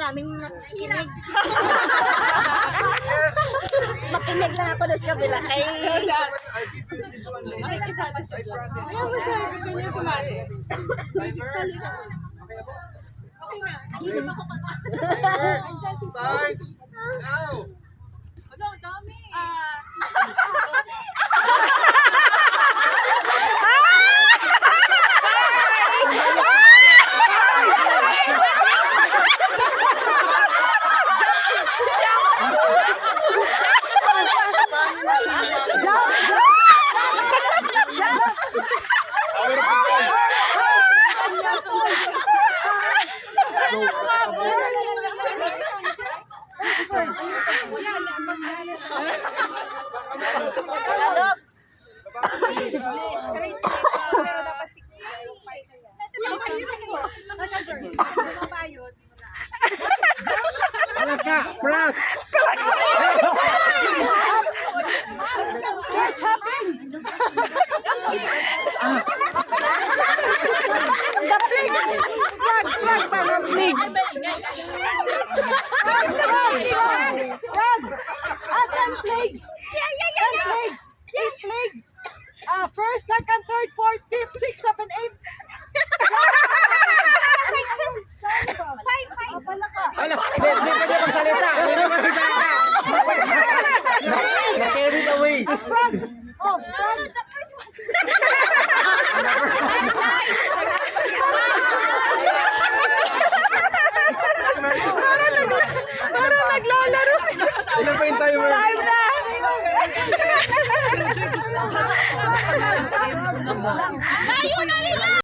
maraming nakikinig. Yes! Makinig lang ako doon sa kabila. Kay... Nakikisali siya dyan. Ayaw mo siya, gusto niya sumali. Sali ka. Okay na. Nag-isip ako pa. Starts now! Wala, ang dami. Alas ka, Frost!